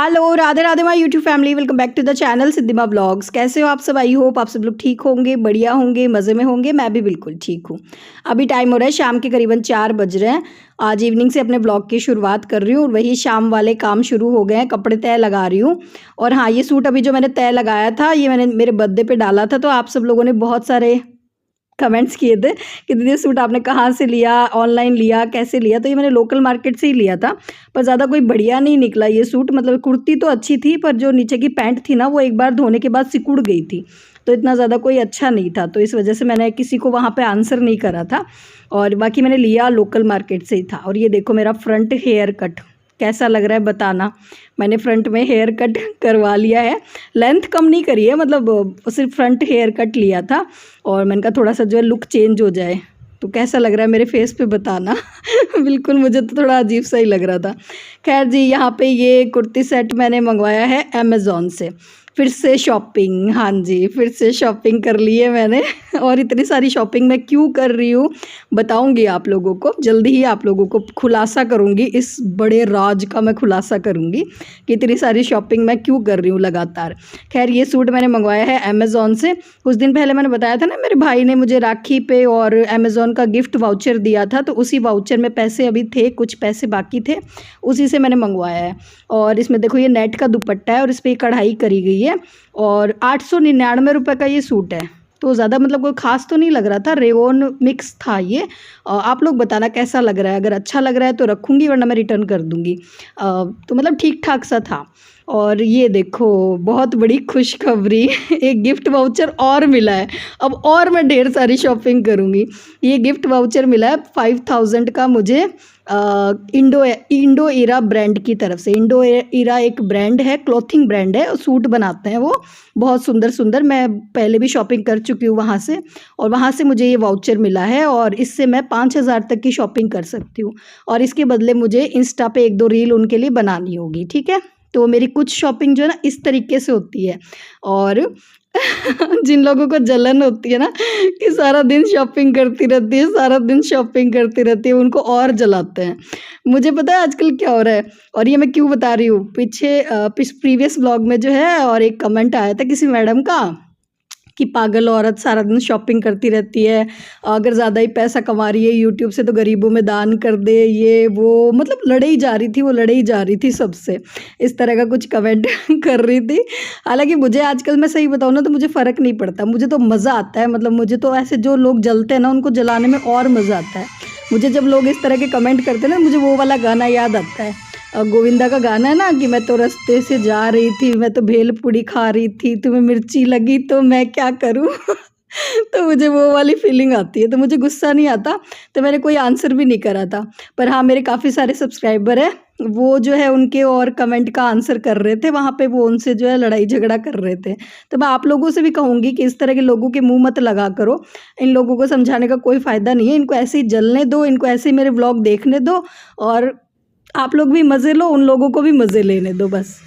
Hello Radhe Radhe my YouTube family, welcome back to the channel Siddhima blogs. कैसे हो आप सब? आई होप आप सब लोग ठीक होंगे, बढ़िया होंगे, मज़े में होंगे। मैं भी बिल्कुल ठीक हूँ। अभी टाइम हो रहा है शाम के करीबन 4 बज रहे हैं। आज इवनिंग से अपने ब्लॉग की शुरुआत कर रही हूँ और वही शाम वाले काम शुरू हो गए हैं। कपड़े तय लगा रही हूँ। और हाँ, ये सूट अभी जो मैंने तय लगाया था, ये मैंने मेरे बर्थडे पर डाला था, तो आप सब लोगों ने बहुत सारे कमेंट्स किए थे कि दीदी सूट आपने कहाँ से लिया, ऑनलाइन लिया, कैसे लिया? तो ये मैंने लोकल मार्केट से ही लिया था, पर ज़्यादा कोई बढ़िया नहीं निकला ये सूट। मतलब कुर्ती तो अच्छी थी, पर जो नीचे की पैंट थी ना, वो एक बार धोने के बाद सिकुड़ गई थी, तो इतना ज़्यादा कोई अच्छा नहीं था। तो इस वजह से मैंने किसी को वहाँ पे आंसर नहीं करा था, और बाकी मैंने लिया लोकल मार्केट से ही था। और ये देखो मेरा फ्रंट हेयर कट कैसा लग रहा है बताना। मैंने फ्रंट में हेयर कट करवा लिया है, लेंथ कम नहीं करी है, मतलब सिर्फ फ्रंट हेयर कट लिया था। और मैंने कहा थोड़ा सा जो है लुक चेंज हो जाए। तो कैसा लग रहा है मेरे फेस पे बताना। बिल्कुल मुझे तो थोड़ा अजीब सा ही लग रहा था। खैर जी, यहाँ पे ये कुर्ती सेट मैंने मंगवाया है अमेज़ॉन से। फिर से शॉपिंग, हाँ जी, फिर से शॉपिंग कर ली है मैंने। और इतनी सारी शॉपिंग मैं क्यों कर रही हूँ बताऊँगी आप लोगों को। जल्दी ही आप लोगों को खुलासा करूँगी, इस बड़े राज का मैं खुलासा करूँगी कि इतनी सारी शॉपिंग मैं क्यों कर रही हूँ लगातार। खैर, ये सूट मैंने मंगवाया है अमेज़ॉन से। कुछ दिन पहले मैंने बताया था ना, मेरे भाई ने मुझे राखी पे और अमेज़ॉन का गिफ्ट वाउचर दिया था, तो उसी वाउचर में पैसे अभी थे, कुछ पैसे बाकी थे, उसी से मैंने मंगवाया है। और इसमें देखो ये नेट का दुपट्टा है और इस पर कढ़ाई करी गई है। और 899 रुपये का ये सूट है, तो ज़्यादा मतलब कोई ख़ास तो नहीं लग रहा था। रेयोन मिक्स था ये। आप लोग बताना कैसा लग रहा है। अगर अच्छा लग रहा है तो रखूँगी, वरना मैं रिटर्न कर दूँगी। तो मतलब ठीक ठाक सा था। और ये देखो बहुत बड़ी खुशखबरी। एक गिफ्ट वाउचर और मिला है। अब और मैं ढेर सारी शॉपिंग करूँगी। ये गिफ्ट वाउचर मिला है 5000 का मुझे, इंडो इरा ब्रांड की तरफ से। इंडो इरा एक ब्रांड है, क्लॉथिंग ब्रांड है, सूट बनाते हैं वो बहुत सुंदर सुंदर। मैं पहले भी शॉपिंग कर चुकी हूँ वहाँ से, और वहाँ से मुझे ये वाउचर मिला है, और इससे मैं 5000 तक की शॉपिंग कर सकती हूँ। और इसके बदले मुझे इंस्टा पे 1-2 रील उनके लिए बनानी होगी, ठीक है। तो मेरी कुछ शॉपिंग जो है ना इस तरीके से होती है। और जिन लोगों को जलन होती है ना कि सारा दिन शॉपिंग करती रहती है, सारा दिन शॉपिंग करती रहती है, उनको और जलाते हैं। मुझे पता है आजकल क्या हो रहा है, और ये मैं क्यों बता रही हूँ। पीछे प्रीवियस ब्लॉग में जो है, और एक कमेंट आया था किसी मैडम का कि पागल औरत सारा दिन शॉपिंग करती रहती है, अगर ज़्यादा ही पैसा कमा रही है यूट्यूब से तो गरीबों में दान कर दे, ये वो। मतलब लड़ाई जा रही थी, वो लड़ाई जा रही थी सबसे, इस तरह का कुछ कमेंट कर रही थी। हालांकि मुझे आजकल, मैं सही बताऊँ ना, तो मुझे फ़र्क नहीं पड़ता, मुझे तो मज़ा आता है। मतलब मुझे तो ऐसे जो लोग जलते हैं ना, उनको जलाने में और मज़ा आता है। मुझे जब लोग इस तरह के कमेंट करते हैं ना, मुझे वो वाला गाना याद आता है। गोविंदा का गाना है ना कि मैं तो रास्ते से जा रही थी, मैं तो भेल पूड़ी खा रही थी, तुम्हें मिर्ची लगी तो मैं क्या करूं। तो मुझे वो वाली फीलिंग आती है, तो मुझे गुस्सा नहीं आता। तो मैंने कोई आंसर भी नहीं करा था। पर हाँ, मेरे काफ़ी सारे सब्सक्राइबर हैं, वो जो है उनके और कमेंट का आंसर कर रहे थे वहाँ पे, वो उनसे जो है लड़ाई झगड़ा कर रहे थे। तो मैं आप लोगों से भी कहूँगी कि इस तरह के लोगों के मुंह मत लगा करो। इन लोगों को समझाने का कोई फ़ायदा नहीं है, इनको ऐसे ही जलने दो, इनको ऐसे ही मेरे व्लॉग देखने दो, और आप लोग भी मज़े लो, उन लोगों को भी मज़े लेने दो बस।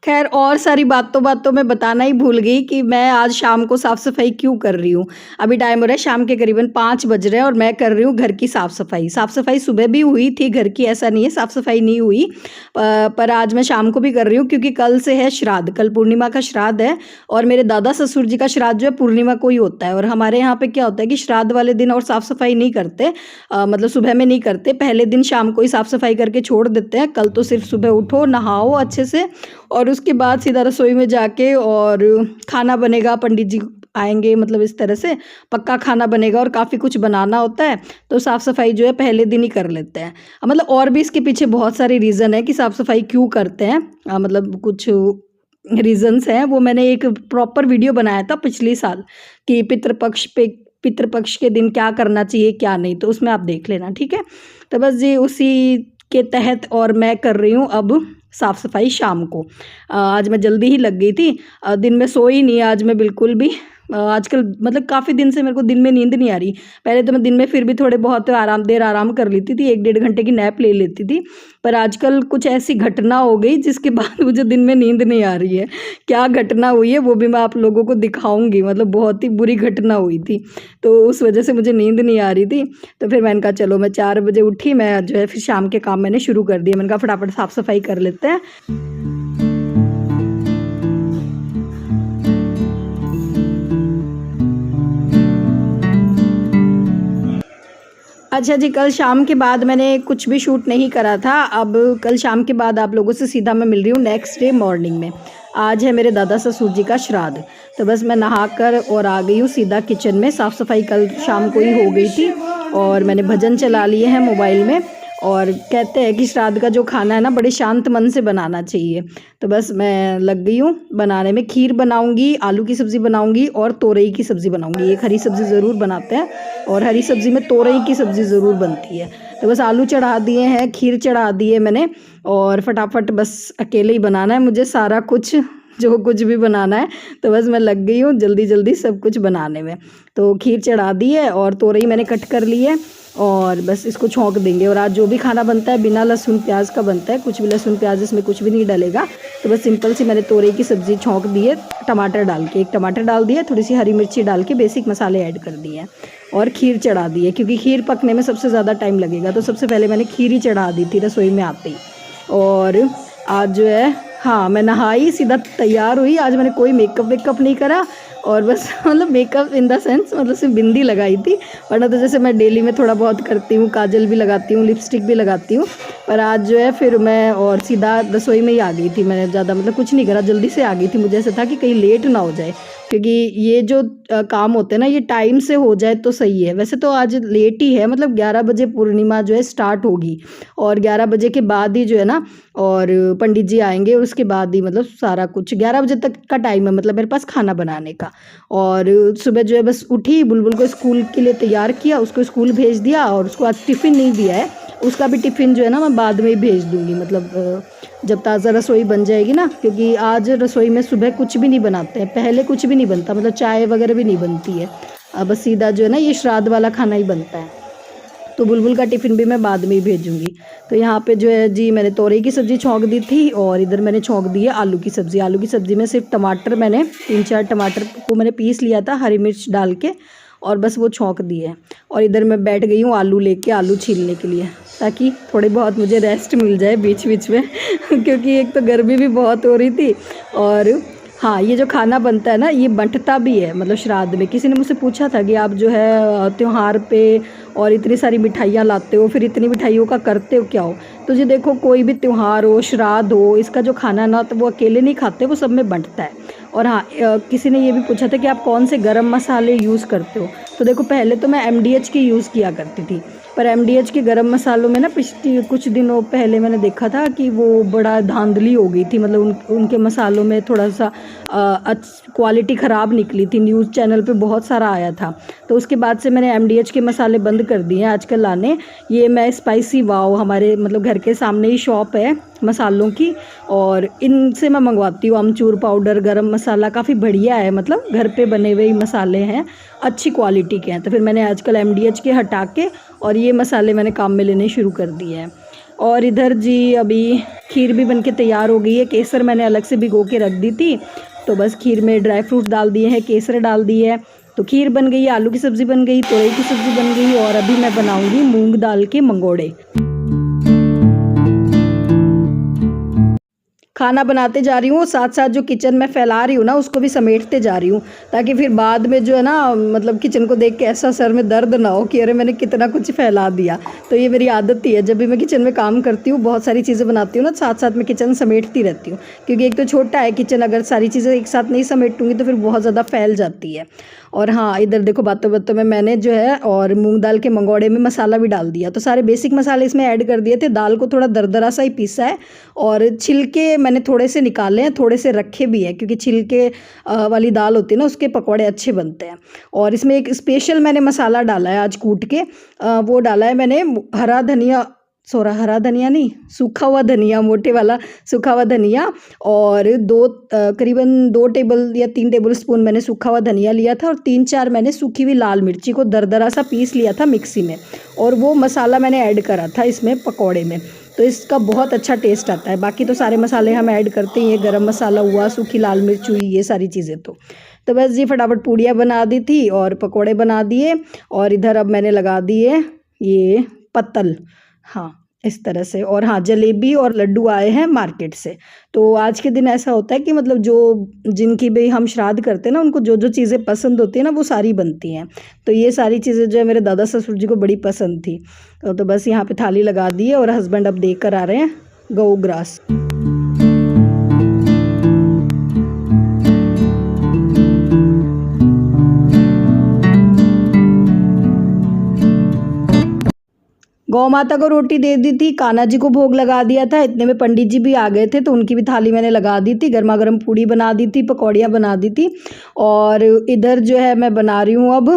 खैर, और सारी बातों में बताना ही भूल गई कि मैं आज शाम को साफ़ सफाई क्यों कर रही हूँ। अभी टाइम हो रहा है शाम के करीबन 5 बज रहे हैं, और मैं कर रही हूँ घर की साफ़ सफाई। साफ़ सफाई सुबह भी हुई थी घर की, ऐसा नहीं है साफ़ सफाई नहीं हुई, पर आज मैं शाम को भी कर रही हूँ, क्योंकि कल से है श्राद्ध, कल पूर्णिमा का श्राद्ध है। और मेरे दादा ससुर जी का श्राद्ध जो है पूर्णिमा को ही होता है। और हमारे यहाँ पे क्या होता है कि श्राद्ध वाले दिन और साफ़ सफाई नहीं करते, मतलब सुबह में नहीं करते, पहले दिन शाम को ही साफ़ सफाई करके छोड़ देते हैं। कल तो सिर्फ सुबह उठो, नहाओ अच्छे से, और उसके बाद सीधा रसोई में जाके और खाना बनेगा, पंडित जी आएंगे, मतलब इस तरह से पक्का खाना बनेगा, और काफ़ी कुछ बनाना होता है। तो साफ़ सफाई जो है पहले दिन ही कर लेते हैं। मतलब और भी इसके पीछे बहुत सारे रीज़न है कि साफ़ सफाई क्यों करते हैं, मतलब कुछ रीज़न्स हैं। वो मैंने एक प्रॉपर वीडियो बनाया था पिछले साल कि पितृपक्ष के दिन क्या करना चाहिए क्या नहीं, तो उसमें आप देख लेना, ठीक है। तो बस जी उसी के तहत और मैं कर रही हूँ अब साफ़ सफाई शाम को। आज मैं जल्दी ही लग गई थी, दिन में सोई नहीं आज मैं बिल्कुल भी, आजकल मतलब काफ़ी दिन से मेरे को दिन में नींद नहीं आ रही। पहले तो मैं दिन में फिर भी थोड़े बहुत आराम कर लेती थी, 1 डेढ़ घंटे की नैप ले लेती थी। पर आजकल कुछ ऐसी घटना हो गई जिसके बाद मुझे दिन में नींद नहीं आ रही है। क्या घटना हुई है वो भी मैं आप लोगों को दिखाऊँगी, मतलब बहुत ही बुरी घटना हुई थी। तो उस वजह से मुझे नींद नहीं आ रही थी। तो फिर मैंने कहा चलो मैं 4 बजे उठी, मैं जो है फिर शाम के काम मैंने शुरू कर दिए। मैंने कहा फटाफट साफ-सफाई कर लेते हैं। अच्छा जी, कल शाम के बाद मैंने कुछ भी शूट नहीं करा था। अब कल शाम के बाद आप लोगों से सीधा मैं मिल रही हूँ नेक्स्ट डे मॉर्निंग में। आज है मेरे दादा ससुर जी का श्राद्ध, तो बस मैं नहाकर और आ गई हूँ सीधा किचन में। साफ़ सफाई कल शाम को ही हो गई थी और मैंने भजन चला लिए हैं मोबाइल में। और कहते हैं कि श्राद्ध का जो खाना है ना बड़े शांत मन से बनाना चाहिए। तो बस मैं लग गई हूँ बनाने में। खीर बनाऊँगी, आलू की सब्ज़ी बनाऊँगी और तोरई की सब्ज़ी बनाऊँगी। एक हरी सब्ज़ी ज़रूर बनाते हैं और हरी सब्ज़ी में तोरई की सब्ज़ी ज़रूर बनती है। तो बस आलू चढ़ा दिए हैं, खीर चढ़ा दी है मैंने और फटाफट बस अकेले ही बनाना है मुझे सारा कुछ, जो कुछ भी बनाना है। तो बस मैं लग गई हूँ जल्दी जल्दी सब कुछ बनाने में। तो खीर चढ़ा दी है और तोरई मैंने कट कर ली है और बस इसको छौंक देंगे। और आज जो भी खाना बनता है बिना लहसुन प्याज का बनता है, कुछ भी लहसुन प्याज इसमें कुछ भी नहीं डलेगा। तो बस सिंपल सी मैंने तोरई की सब्ज़ी छौंक दी है टमाटर डाल के। 1 टमाटर डाल दिया, थोड़ी सी हरी मिर्ची डाल के बेसिक मसाले ऐड कर दिए हैं और खीर चढ़ा दी है, क्योंकि खीर पकने में सबसे ज़्यादा टाइम लगेगा। तो सबसे पहले मैंने खीर ही चढ़ा दी थी रसोई में आते ही। और आज जो है, हाँ, मैं नहाई सीधा तैयार हुई। आज मैंने कोई मेकअप वेकअप नहीं करा और बस मतलब मेकअप इन द सेंस मतलब सिर्फ बिंदी लगाई थी, वरना तो जैसे मैं डेली में थोड़ा बहुत करती हूँ, काजल भी लगाती हूँ, लिपस्टिक भी लगाती हूँ। पर आज जो है फिर मैं और सीधा रसोई में ही आ गई थी। मैंने ज़्यादा मतलब कुछ नहीं करा, जल्दी से आ गई थी। मुझे ऐसा था कि कहीं लेट ना हो जाए, क्योंकि ये जो काम होते हैं ना ये टाइम से हो जाए तो सही है। वैसे तो आज लेट ही है, मतलब 11 बजे पूर्णिमा जो है स्टार्ट होगी और 11 बजे के बाद ही जो है ना और पंडित जी आएंगे, उसके बाद ही मतलब सारा कुछ 11 बजे तक का टाइम है मतलब मेरे पास खाना बनाने का। और सुबह जो है बस उठी, बुलबुल को स्कूल के लिए तैयार किया, उसको स्कूल भेज दिया और उसको आज टिफ़िन नहीं दिया है। उसका भी टिफ़िन जो है ना मैं बाद में ही भेज दूँगी, मतलब जब ताज़ा रसोई बन जाएगी ना, क्योंकि आज रसोई में सुबह कुछ भी नहीं बनाते हैं, पहले कुछ भी नहीं बनता, मतलब चाय वगैरह भी नहीं बनती है। अब बस सीधा जो है ना ये श्राद्ध वाला खाना ही बनता है। तो बुलबुल का टिफ़िन भी मैं बाद में ही भेजूँगी। तो यहाँ पे जो है जी मैंने तोरई की सब्ज़ी छौंक दी थी और इधर मैंने छौंक दी है आलू की सब्ज़ी। आलू की सब्ज़ी में सिर्फ टमाटर, मैंने 3-4 टमाटर को मैंने पीस लिया था हरी मिर्च डाल के और बस वो छौंक दिए है। और इधर मैं बैठ गई हूँ आलू लेके, आलू छीलने के लिए, ताकि थोड़ी बहुत मुझे रेस्ट मिल जाए बीच बीच में क्योंकि एक तो गर्मी भी बहुत हो रही थी और हाँ, ये जो खाना बनता है ना ये बंटता भी है। मतलब श्राद्ध में किसी ने मुझसे पूछा था कि आप जो है त्योहार पे और इतनी सारी मिठाइयाँ लाते हो, फिर इतनी मिठाइयों का करते हो क्या हो? तो जी देखो, कोई भी त्योहार हो, श्राद्ध हो, इसका जो खाना ना तो वो अकेले नहीं खाते, वो सब में बंटता है। और हाँ, किसी ने ये भी पूछा था कि आप कौन से गरम मसाले यूज़ करते हो? तो देखो, पहले तो मैं MDH की यूज़ किया करती थी, पर MDH के गरम मसालों में ना पिछले कुछ दिनों पहले मैंने देखा था कि वो बड़ा धांधली हो गई थी। मतलब उनके मसालों में थोड़ा सा क्वालिटी ख़राब निकली थी, न्यूज़ चैनल पे बहुत सारा आया था। तो उसके बाद से मैंने MDH के मसाले बंद कर दिए हैं आजकल लाने। ये मैं स्पाइसी वाव, हमारे मतलब घर के सामने ही शॉप है मसालों की, और इनसे मैं मंगवाती हूँ। अमचूर पाउडर, गरम मसाला काफ़ी बढ़िया है, मतलब घर पे बने हुए ही मसाले हैं, अच्छी क्वालिटी के हैं। तो फिर मैंने आजकल MDH के हटा के और ये मसाले मैंने काम में लेने शुरू कर दिए हैं। और इधर जी अभी खीर भी बनके तैयार हो गई है। केसर मैंने अलग से भिगो के रख दी थी, तो बस खीर में ड्राई फ्रूट डाल दिए हैं, केसर डाल दिए है, तो खीर बन गई, आलू की सब्ज़ी बन गई, तोरई की सब्ज़ी बन गई और अभी मैं बनाऊँगी मूंग दाल के मंगोड़े। खाना बनाते जा रही हूँ, साथ साथ जो किचन में फैला रही हूँ ना उसको भी समेटते जा रही हूँ, ताकि फिर बाद में जो है ना मतलब किचन को देख के ऐसा सर में दर्द ना हो कि अरे मैंने कितना कुछ फैला दिया। तो ये मेरी आदत ही है, जब भी मैं किचन में काम करती हूँ, बहुत सारी चीज़ें बनाती हूँ ना, साथ साथ में किचन समेटती रहती हूँ, क्योंकि एक तो छोटा है किचन, अगर सारी चीज़ें एक साथ नहीं समेटूँगी तो फिर बहुत ज़्यादा फैल जाती है। और हाँ, इधर देखो बातों बातों में मैंने जो है और मूंग दाल के मंगोड़े में मसाला भी डाल दिया, तो सारे बेसिक मसाले इसमें ऐड कर दिए थे। दाल को थोड़ा दरदरा सा ही पीसा है और छिलके मैंने थोड़े से निकाले हैं, थोड़े से रखे भी हैं, क्योंकि छिलके वाली दाल होती है ना उसके पकौड़े अच्छे बनते हैं। और इसमें एक स्पेशल मैंने मसाला डाला है आज कूट के, वो डाला है मैंने हरा धनिया, सोरा हरा धनिया नहीं, सूखा हुआ धनिया, मोटे वाला सूखा हुआ धनिया, और करीबन 2 टेबल या 3 टेबल स्पून मैंने सूखा हुआ धनिया लिया था, और 3-4 मैंने सूखी हुई लाल मिर्ची को दरदरा सा पीस लिया था मिक्सी में, और वो मसाला मैंने ऐड करा था इसमें पकौड़े में। तो इसका बहुत अच्छा टेस्ट आता है। बाकी तो सारे मसाले हम ऐड करते ही हैं, गरम मसाला हुआ, सूखी लाल मिर्च हुई, ये सारी चीज़ें। तो बस जी फटाफट पूड़ियाँ बना दी थी और पकोड़े बना दिए, और इधर अब मैंने लगा दिए ये पत्तल, हाँ इस तरह से। और हाँ, जलेबी और लड्डू आए हैं मार्केट से। तो आज के दिन ऐसा होता है कि मतलब जो जिनकी भी हम श्राद्ध करते हैं ना, उनको जो जो चीज़ें पसंद होती है ना, वो सारी बनती हैं। तो ये सारी चीज़ें जो है मेरे दादा ससुर जी को बड़ी पसंद थी। तो बस यहाँ पे थाली लगा दी है, और हस्बैंड अब देख कर आ रहे हैं गऊ ग्रास। गौ माता को रोटी दे दी थी, कान्हा जी को भोग लगा दिया था। इतने में पंडित जी भी आ गए थे, तो उनकी भी थाली मैंने लगा दी थी। गर्मा गर्म पूड़ी बना दी थी, पकौड़ियाँ बना दी थी, और इधर जो है मैं बना रही हूँ अब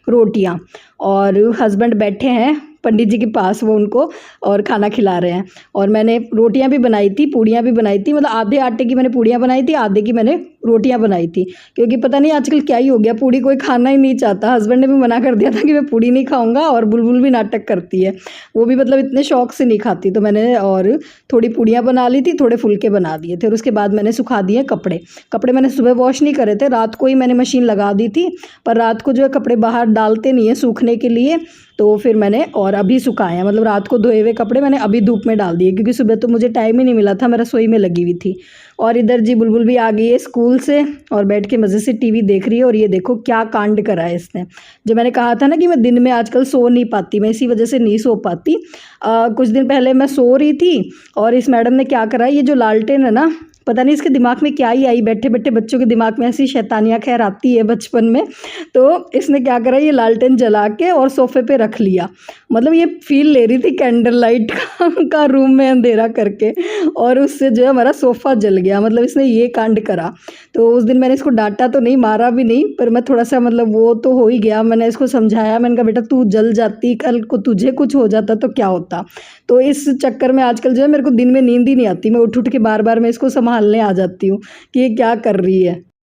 रोटियाँ। और हस्बैंड बैठे हैं पंडित जी के पास, वो उनको और खाना खिला रहे हैं। और मैंने रोटियां भी बनाई थी, पूड़ियाँ भी बनाई थी, मतलब आधे आटे की मैंने पूड़ियाँ बनाई थी, आधे की मैंने रोटियां बनाई थी। क्योंकि पता नहीं आजकल क्या ही हो गया, पूड़ी कोई खाना ही नहीं चाहता। हस्बैंड ने भी मना कर दिया था कि मैं पूड़ी नहीं खाऊंगा, और बुलबुल भी नाटक करती है, वो भी मतलब इतने शौक से नहीं खाती। तो मैंने और थोड़ी पूड़ियाँ बना ली थी, थोड़े फुलके बना दिए थे, और उसके बाद मैंने सुखा दिए कपड़े मैंने सुबह वॉश नहीं करे थे, रात को ही मैंने मशीन लगा दी थी। पर रात को जो है कपड़े बाहर डालते नहीं है सूखने के लिए, तो फिर मैंने और अभी सुखाए, मतलब रात को धोए हुए कपड़े मैंने अभी धूप में डाल दिए, क्योंकि सुबह तो मुझे टाइम ही नहीं मिला था, मैं रसोई में लगी हुई थी। और इधर जी बुलबुल भी आ गई है स्कूल से, और बैठ के मज़े से टीवी देख रही है। और ये देखो क्या कांड करा है इसने। जो मैंने कहा था ना कि मैं दिन में आजकल सो नहीं पाती, मैं इसी वजह से नहीं सो पाती। कुछ दिन पहले मैं सो रही थी, और इस मैडम ने क्या करा, ये जो लालटेन है ना, पता नहीं इसके दिमाग में क्या ही आई, बैठे बैठे बच्चों के दिमाग में ऐसी शैतानियाँ खैर आती है बचपन में। तो इसने क्या करा, ये लालटेन जला के और सोफे पे रख लिया। मतलब ये फील ले रही थी कैंडल लाइट का रूम में अंधेरा करके, और उससे जो है हमारा सोफ़ा जल गया। मतलब इसने ये कांड करा। तो उस दिन मैंने इसको डांटा तो नहीं, मारा भी नहीं, पर मैं थोड़ा सा मतलब वो तो हो ही गया। मैंने इसको समझाया, मैंने कहा बेटा तू जल जाती, कल को तुझे कुछ हो जाता तो क्या होता। तो इस चक्कर में आजकल जो है मेरे को दिन में नींद ही नहीं आती, मैं उठ उठ के बार बार मैं इसको संभालने आ जाती हूँ कि ये क्या कर रही है।